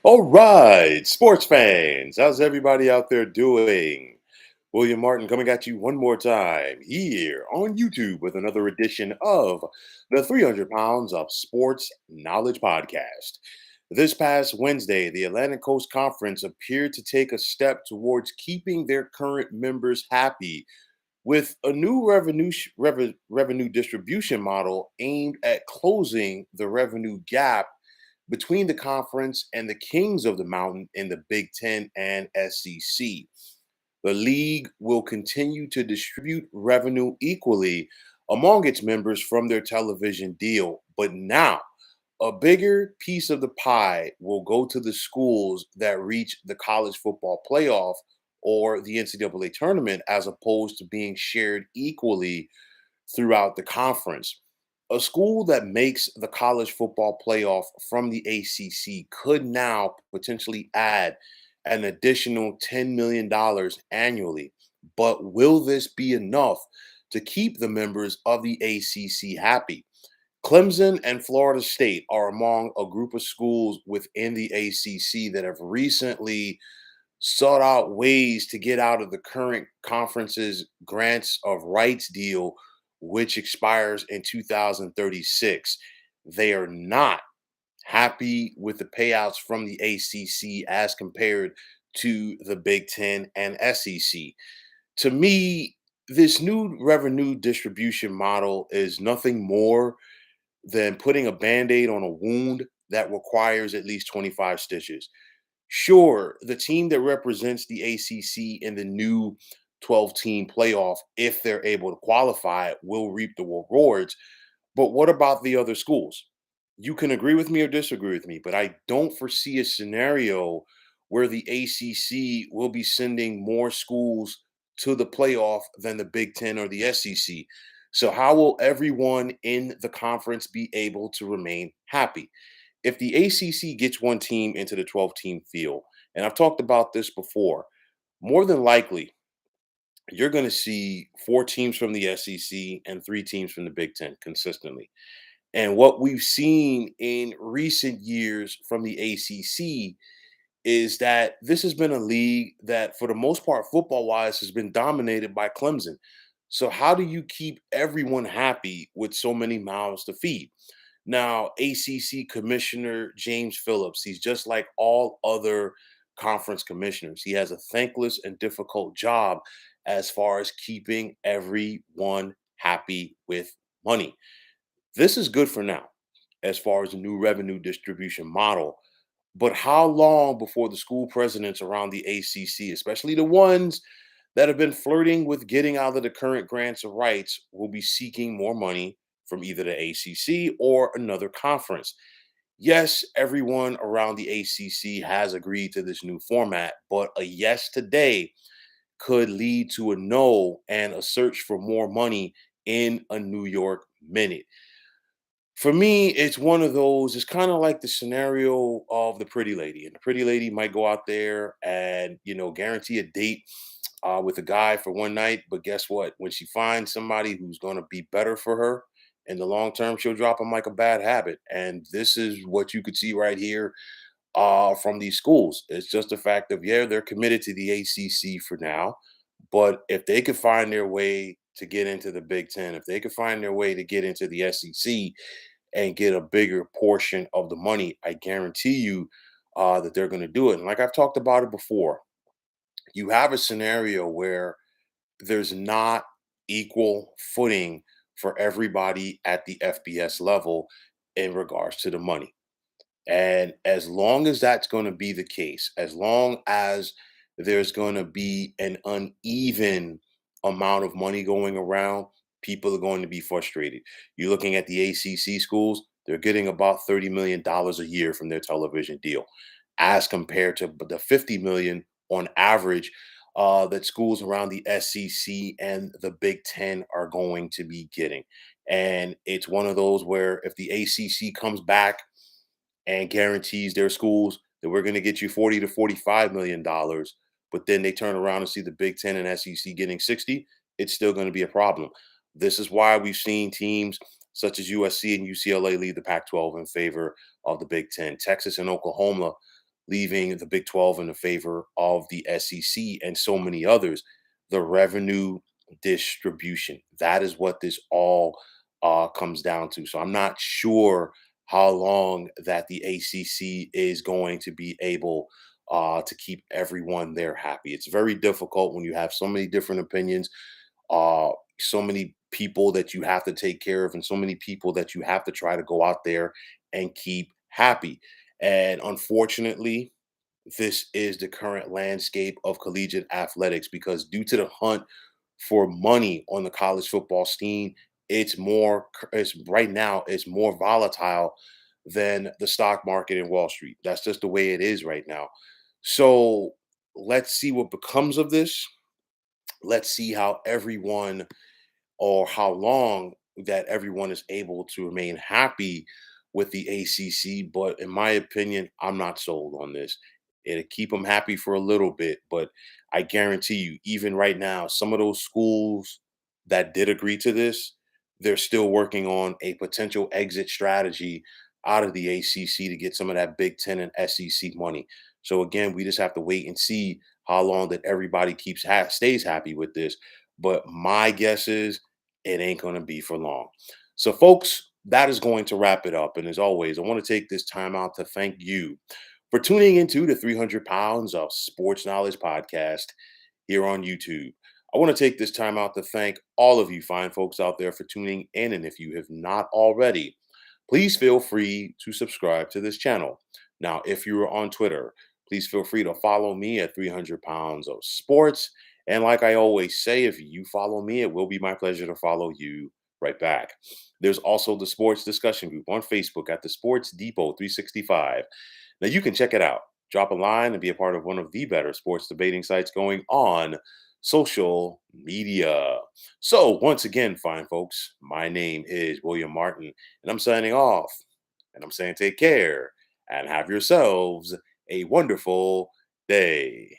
All right, sports fans, how's everybody out there doing? William Martin coming at you one more time here on YouTube with another edition of the 300 Pounds of Sports Knowledge Podcast. This past Wednesday, the Atlantic Coast Conference appeared to take a step towards keeping their current members happy with a new revenue distribution model aimed at closing the revenue gap between the conference and the kings of the mountain in the Big Ten and SEC. The league will continue to distribute revenue equally among its members from their television deal, but now a bigger piece of the pie will go to the schools that reach the college football playoff or the NCAA tournament as opposed to being shared equally throughout the conference. A school that makes the college football playoff from the ACC could now potentially add an additional $10 million annually. But will this be enough to keep the members of the ACC happy? Clemson and Florida State are among a group of schools within the ACC that have recently sought out ways to get out of the current conference's grants of rights deal, which expires in 2036. They are not happy with the payouts from the ACC as compared to the Big Ten and SEC. To me, this new revenue distribution model is nothing more than putting a band aid on a wound that requires at least 25 stitches. Sure, the team that represents the ACC in the new 12-team playoff, if they're able to qualify, will reap the rewards. But what about the other schools? You can agree with me or disagree with me, but I don't foresee a scenario where the ACC will be sending more schools to the playoff than the Big Ten or the SEC. So, how will everyone in the conference be able to remain happy? If the ACC gets one team into the 12-team field, and I've talked about this before, more than likely you're going to see four teams from the SEC and three teams from the Big Ten consistently. And what we've seen in recent years from the ACC is that this has been a league that, for the most part, football wise, has been dominated by Clemson. So, how do you keep everyone happy with so many mouths to feed? Now, ACC Commissioner James Phillips, he's just like all other conference commissioners. He has a thankless and difficult job as far as keeping everyone happy with money. This is good for now, as far as the new revenue distribution model. But how long before the school presidents around the ACC, especially the ones that have been flirting with getting out of the current grants of rights, will be seeking more money from either the ACC or another conference? Yes, everyone around the ACC has agreed to this new format, but a yes today could lead to a no and a search for more money in a New York minute. For me, it's one of those, it's kind of like the scenario of the pretty lady. And the pretty lady might go out there and, guarantee a date with a guy for one night. But guess what? When she finds somebody who's going to be better for her in the long term, she'll drop him like a bad habit. And this is what you could see right here from these schools. It's just the fact of, yeah, they're committed to the ACC for now. But if they could find their way to get into the Big Ten, if they could find their way to get into the SEC, and get a bigger portion of the money, I guarantee you that they're going to do it. And like I've talked about it before, you have a scenario where there's not equal footing for everybody at the FBS level in regards to the money. And as long as that's going to be the case, as long as there's going to be an uneven amount of money going around, people are going to be frustrated. You're looking at the ACC schools, they're getting about $30 million a year from their television deal, as compared to the 50 million on average that schools around the SEC and the Big Ten are going to be getting. And it's one of those where if the ACC comes back and guarantees their schools that we're going to get you 40 to 45 million dollars, but then they turn around and see the Big 10 and SEC getting 60, it's still going to be a problem. This is why we've seen teams such as USC and UCLA lead the Pac 12 in favor of the Big 10. Texas and Oklahoma leaving the Big 12 in the favor of the SEC and so many others. The revenue distribution. That is what this all comes down to. So I'm not sure how long that the ACC is going to be able to keep everyone there happy. It's very difficult when you have so many different opinions, so many people that you have to take care of, and so many people that you have to try to go out there and keep happy. And unfortunately, this is the current landscape of collegiate athletics because due to the hunt for money on the college football scene, it's right now it's more volatile than the stock market in Wall Street. That's just the way it is right now. So let's see what becomes of this. Let's see how everyone or how long that everyone is able to remain happy with the ACC. But in my opinion, I'm not sold on this. It'll keep them happy for a little bit, but I guarantee you, even right now, some of those schools that did agree to this, they're still working on a potential exit strategy out of the ACC to get some of that Big Ten and SEC money. So again, we just have to wait and see how long that everybody stays happy with this. But my guess is it ain't going to be for long. So, folks, that is going to wrap it up. And as always, I want to take this time out to thank you for tuning into the 300 Pounds of Sports Knowledge podcast here on YouTube. I want to take this time out to thank all of you fine folks out there for tuning in. And if you have not already, please feel free to subscribe to this channel. Now, if you are on Twitter, please feel free to follow me at 300 Pounds of Sports. And like I always say, if you follow me, it will be my pleasure to follow you right back. There's also the sports discussion group on Facebook at the Sports Depot 365. Now you can check it out. Drop a line and be a part of one of the better sports debating sites going on social media. So once again, fine folks, my name is William Martin, and I'm signing off. And I'm saying take care and have yourselves a wonderful day.